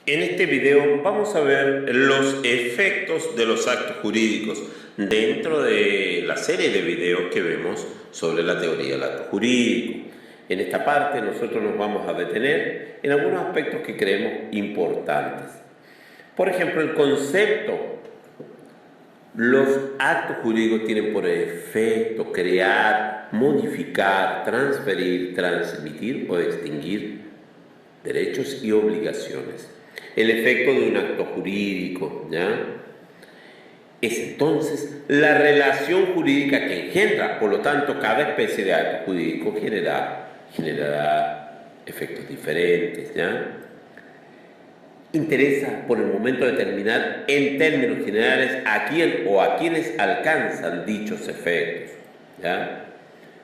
En este video vamos a ver los efectos de los actos jurídicos dentro de la serie de videos que vemos sobre la teoría del acto jurídico. En esta parte nosotros nos vamos a detener en algunos aspectos que creemos importantes. Por ejemplo, el concepto. Los actos jurídicos tienen por efecto crear, modificar, transferir, transmitir o extinguir derechos y obligaciones. El efecto de un acto jurídico, ¿ya? Es entonces la relación jurídica que engendra. Por lo tanto, cada especie de acto jurídico generará efectos diferentes, ¿ya? Interesa por el momento determinar en términos generales a quién o a quienes alcanzan dichos efectos, ¿ya?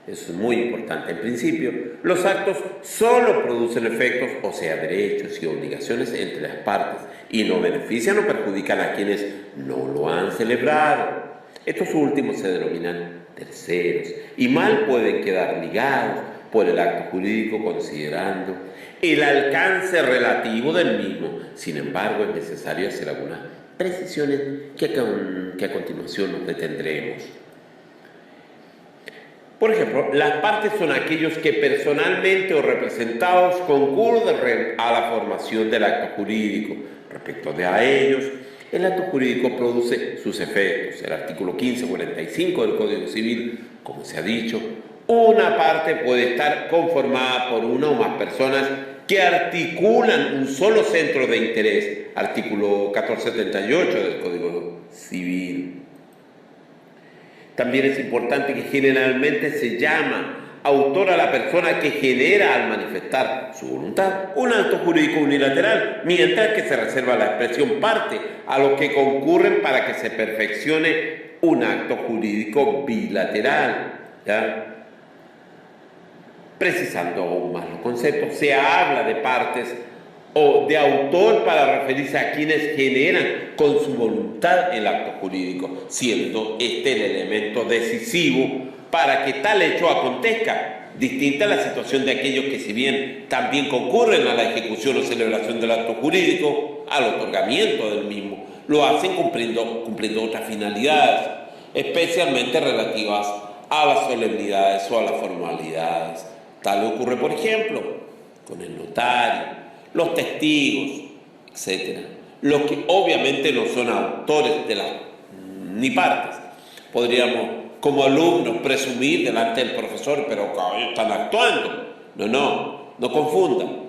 Eso es muy importante. En principio, los actos solo producen efectos, o sea, derechos y obligaciones entre las partes, y no benefician o perjudican a quienes no lo han celebrado. Estos últimos se denominan terceros, y mal pueden quedar ligados por el acto jurídico considerando el alcance relativo del mismo. Sin embargo, es necesario hacer algunas precisiones que a continuación nos detendremos. Por ejemplo, las partes son aquellos que personalmente o representados concurren a la formación del acto jurídico. Respecto de a ellos, el acto jurídico produce sus efectos. El artículo 1545 del Código Civil, como se ha dicho, una parte puede estar conformada por una o más personas que articulan un solo centro de interés. Artículo 1478 del Código Civil. También es importante que generalmente se llama autor a la persona que genera al manifestar su voluntad un acto jurídico unilateral, mientras que se reserva la expresión parte a los que concurren para que se perfeccione un acto jurídico bilateral, ¿ya? Precisando aún más los conceptos, se habla de partes o de autor para referirse a quienes generan con su voluntad el acto jurídico, siendo este el elemento decisivo para que tal hecho acontezca, distinta a la situación de aquellos que, si bien también concurren a la ejecución o celebración del acto jurídico, al otorgamiento del mismo, lo hacen cumpliendo otras finalidades, especialmente relativas a las solemnidades o a las formalidades. Tal ocurre, por ejemplo, con el notario, los testigos, etc. Los que obviamente no son autores ni partes. Podríamos, como alumnos, presumir delante del profesor, pero están actuando. No confundan.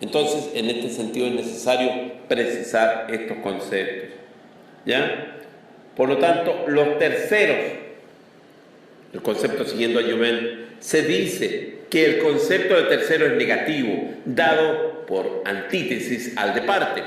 Entonces, en este sentido es necesario precisar estos conceptos, ¿ya? Por lo tanto, los terceros, el concepto siguiendo a Joven, se dice que el concepto de tercero es negativo, dado por antítesis al de parte.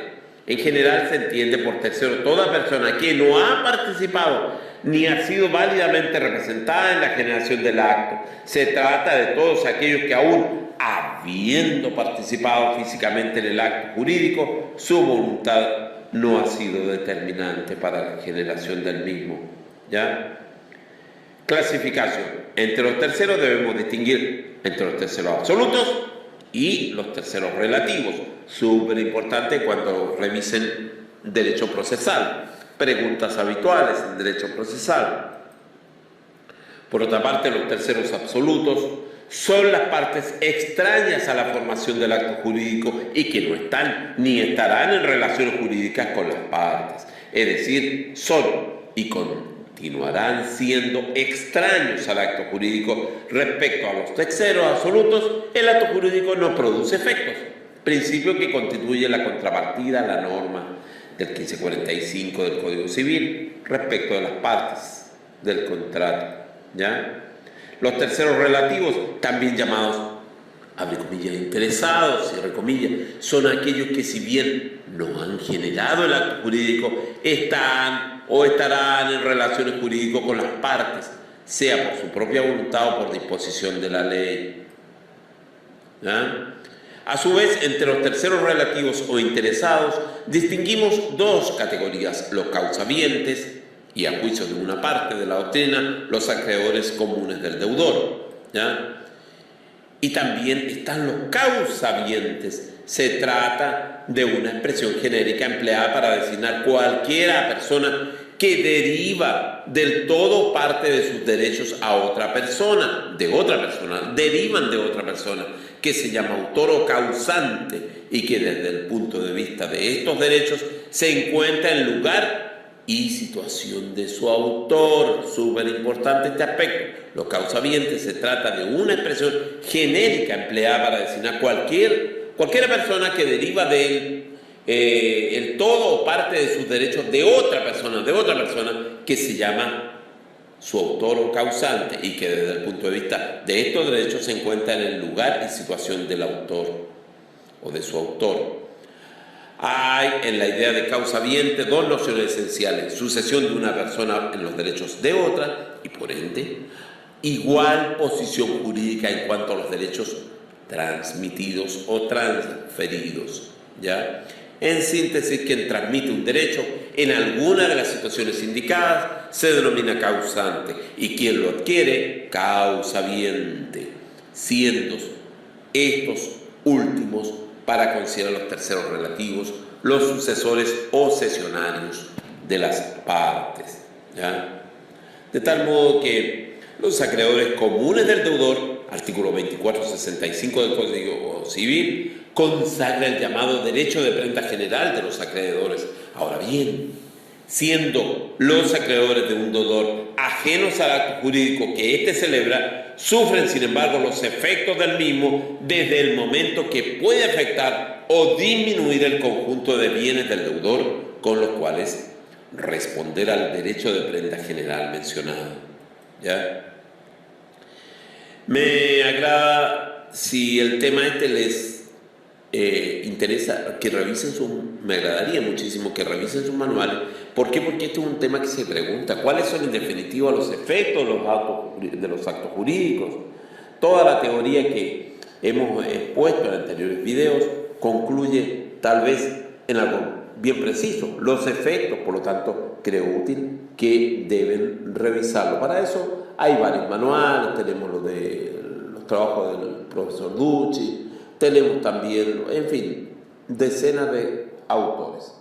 En general se entiende por tercero toda persona que no ha participado ni ha sido válidamente representada en la generación del acto. Se trata de todos aquellos que aún habiendo participado físicamente en el acto jurídico, su voluntad no ha sido determinante para la generación del mismo, ¿ya? Clasificación. Entre los terceros debemos distinguir entre los terceros absolutos y los terceros relativos. Súper importante cuando revisen derecho procesal. Preguntas habituales en derecho procesal. Por otra parte, los terceros absolutos son las partes extrañas a la formación del acto jurídico y que no están ni estarán en relaciones jurídicas con las partes. Es decir, son y continuarán siendo extraños al acto jurídico. Respecto a los terceros absolutos, el acto jurídico no produce efectos, principio que constituye la contrapartida a la norma del 1545 del Código Civil respecto de las partes del contrato, ¿ya? Los terceros relativos, también llamados, abre comillas, interesados, cierre comillas, son aquellos que, si bien no han generado el acto jurídico, están o estarán en relaciones jurídicas con las partes, sea por su propia voluntad o por disposición de la ley, ¿ya? A su vez, entre los terceros relativos o interesados, distinguimos dos categorías: los causavientes y, a juicio de una parte de la doctrina, los acreedores comunes del deudor, ¿ya? Y también están los causavientes. Se trata de una expresión genérica empleada para designar cualquier persona que deriva del todo o parte de sus derechos a otra persona, derivan de otra persona, que se llama autor o causante y que desde el punto de vista de estos derechos se encuentra en lugar y situación de su autor. Súper importante este aspecto. Los causavientes se trata de una expresión genérica empleada para designar cualquier persona que deriva del el todo o parte de sus derechos de otra persona, que se llama su autor o causante y que desde el punto de vista de estos derechos se encuentra en el lugar y situación del autor o de su autor. Hay en la idea de causaviente dos nociones esenciales: sucesión de una persona en los derechos de otra y por ende igual posición jurídica en cuanto a los derechos transmitidos o transferidos, ¿ya? En síntesis, quien transmite un derecho en alguna de las situaciones indicadas se denomina causante y quien lo adquiere, causaviente, siendo estos últimos, para considerar los terceros relativos, los sucesores o cesionarios de las partes, ¿ya? De tal modo que los acreedores comunes del deudor, artículo 2465 del Código Civil, consagra el llamado derecho de prenda general de los acreedores. Ahora bien, siendo los acreedores de un deudor ajenos al acto jurídico que éste celebra, sufren sin embargo los efectos del mismo desde el momento que puede afectar o disminuir el conjunto de bienes del deudor con los cuales responder al derecho de prenda general mencionado, ¿ya? Me agrada, si el tema les interesa, que revisen me agradaría muchísimo que revisen sus manuales. ¿Por qué? Porque este es un tema que se pregunta: ¿cuáles son en definitiva los efectos de los actos jurídicos? Toda la teoría que hemos expuesto en anteriores videos concluye tal vez en algo bien preciso: los efectos. Por lo tanto, creo útil que deben revisarlo. Para eso hay varios manuales. Tenemos los trabajos del profesor Ducci, tenemos también, en fin, decenas de autores.